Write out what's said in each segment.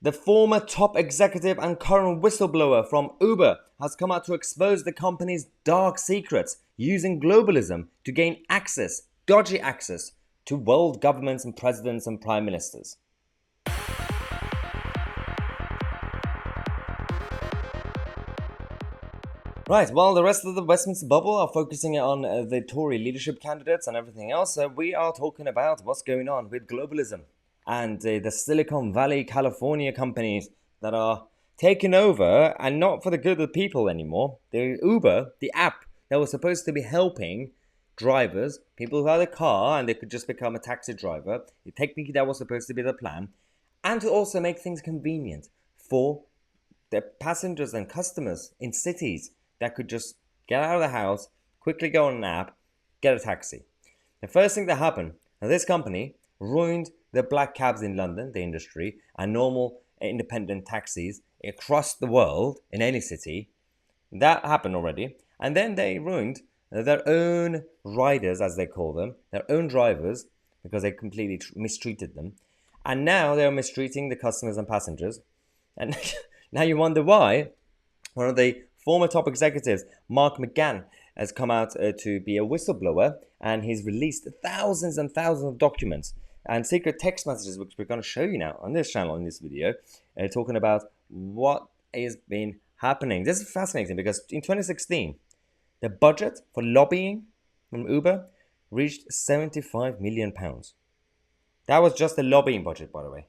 The former top executive and current whistleblower from Uber has come out to expose the company's dark secrets using globalism to gain access, dodgy access, to world governments and presidents and prime ministers. Right, well, the rest of the Westminster bubble are focusing on the Tory leadership candidates and everything else. We are talking about what's going on with globalism and the Silicon Valley, California companies that are taking over, and not for the good of the people anymore. The Uber, the app that was supposed to be helping drivers, people who had a car and they could just become a taxi driver. Technically, that was supposed to be the plan. And to also make things convenient for the passengers and customers in cities that could just get out of the house, quickly go on an app, get a taxi. The first thing that happened, now this company ruined the black cabs in London, the industry, and normal independent taxis across the world in any city. That happened already. And then they ruined their own riders, as they call them, their own drivers, because they completely mistreated them. And now they're mistreating the customers and passengers. And now you wonder why. One of the former top executives, Mark McGann, has come out to be a whistleblower, and he's released thousands and thousands of documents and secret text messages, which we're going to show you now on this channel in this video, talking about what has been happening. This is fascinating because in 2016, the budget for lobbying from Uber reached £75 million. That was just the lobbying budget, by the way,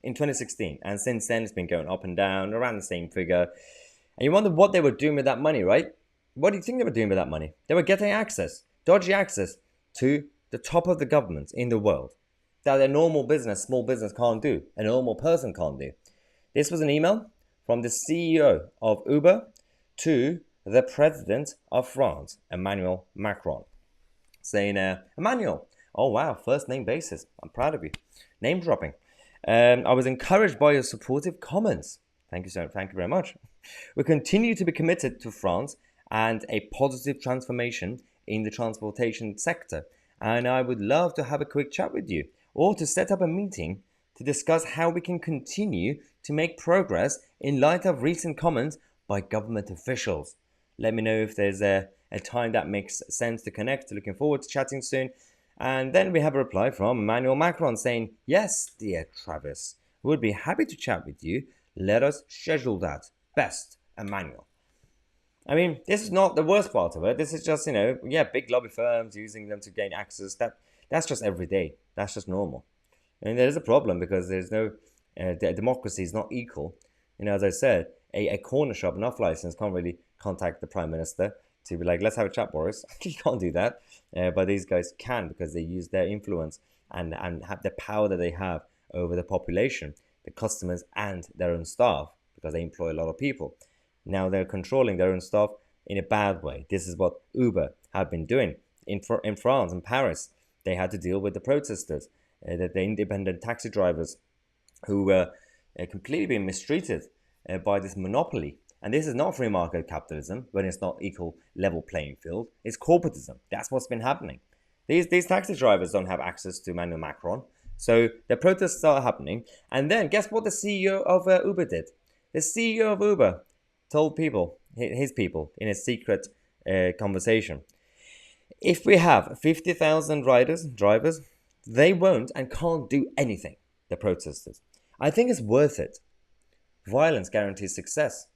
in 2016. And since then, it's been going up and down, around the same figure. And you wonder what they were doing with that money, right? What do you think they were doing with that money? They were getting access, dodgy access, to the top of the government in the world that a normal business, small business can't do, a normal person can't do. This was an email from the CEO of Uber to the president of France, Emmanuel Macron, saying, Emmanuel, oh wow, first name basis, I'm proud of you. Name dropping. I was encouraged by your supportive comments. Thank you, sir. Thank you very much. We continue to be committed to France and a positive transformation in the transportation sector. And I would love to have a quick chat with you, or to set up a meeting to discuss how we can continue to make progress in light of recent comments by government officials. Let me know if there's a time that makes sense to connect. Looking forward to chatting soon. And then we have a reply from Emmanuel Macron saying, yes, dear Travis, we would be happy to chat with you. Let us schedule that. Best, Emmanuel. I mean, this is not the worst part of it. This is just, big lobby firms using them to gain access. That's just every day. That's just normal. And there is a problem because there's no, democracy is not equal. As I said, a corner shop, an off license, can't really contact the prime minister to be like, let's have a chat, Boris. You can't do that. But these guys can, because they use their influence and have the power that they have over the population, the customers and their own staff, because they employ a lot of people. Now they're controlling their own staff in a bad way. This is what Uber have been doing in France and Paris. They had to deal with the protesters, the independent taxi drivers who were completely being mistreated by this monopoly. And this is not free market capitalism when it's not equal level playing field. It's corporatism. That's what's been happening. These taxi drivers don't have access to Emmanuel Macron. So the protests are happening. And then guess what the CEO of Uber did? The CEO of Uber told people, his people, in a secret conversation, if we have 50,000 drivers, they won't and can't do anything, the protesters. I think it's worth it. Violence guarantees success.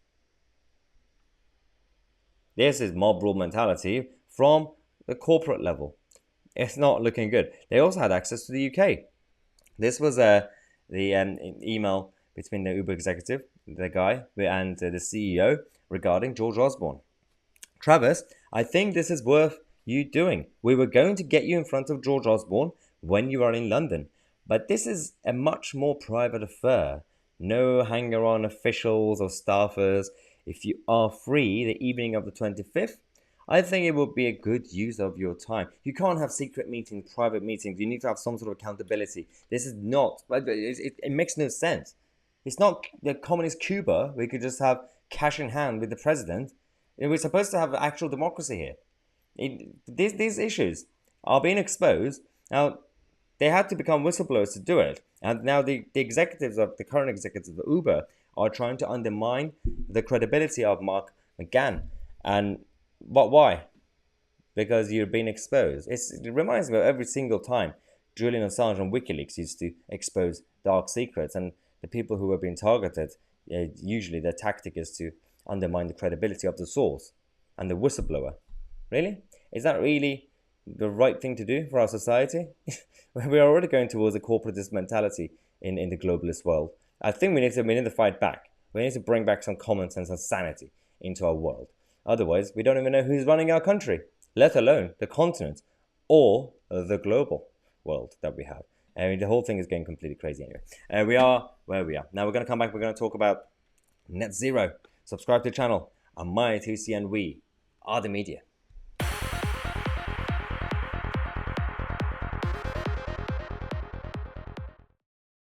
This is mob rule mentality from the corporate level. It's not looking good. They also had access to the UK. This was the email between the Uber executive, the guy, and the CEO regarding George Osborne. Travis, I think this is worth you doing. We were going to get you in front of George Osborne when you are in London, but this is a much more private affair. No hanger-on officials or staffers. If you are free the evening of the 25th, I think it would be a good use of your time. You can't have secret meetings, private meetings. You need to have some sort of accountability. This is not, it makes no sense. It's not the communist Cuba. We could just have cash in hand with the president. We're supposed to have actual democracy here. These issues are being exposed. Now, They had to become whistleblowers to do it. And now the current executives of Uber are trying to undermine the credibility of Mark McGann. And why? Because you're being exposed. It reminds me of every single time Julian Assange and WikiLeaks used to expose dark secrets, and the people who were being targeted, usually their tactic is to undermine the credibility of the source and the whistleblower. Really? Is that really the right thing to do for our society? We are already going towards a corporatist mentality in the globalist world. I think we need to fight back. We need to bring back some common sense and sanity into our world. Otherwise, we don't even know who's running our country, let alone the continent or the global world that we have. I mean, the whole thing is going completely crazy anyway. We are where we are. Now we're going to come back. We're going to talk about net zero. Subscribe to the channel. I'm Tousi, and we are the media.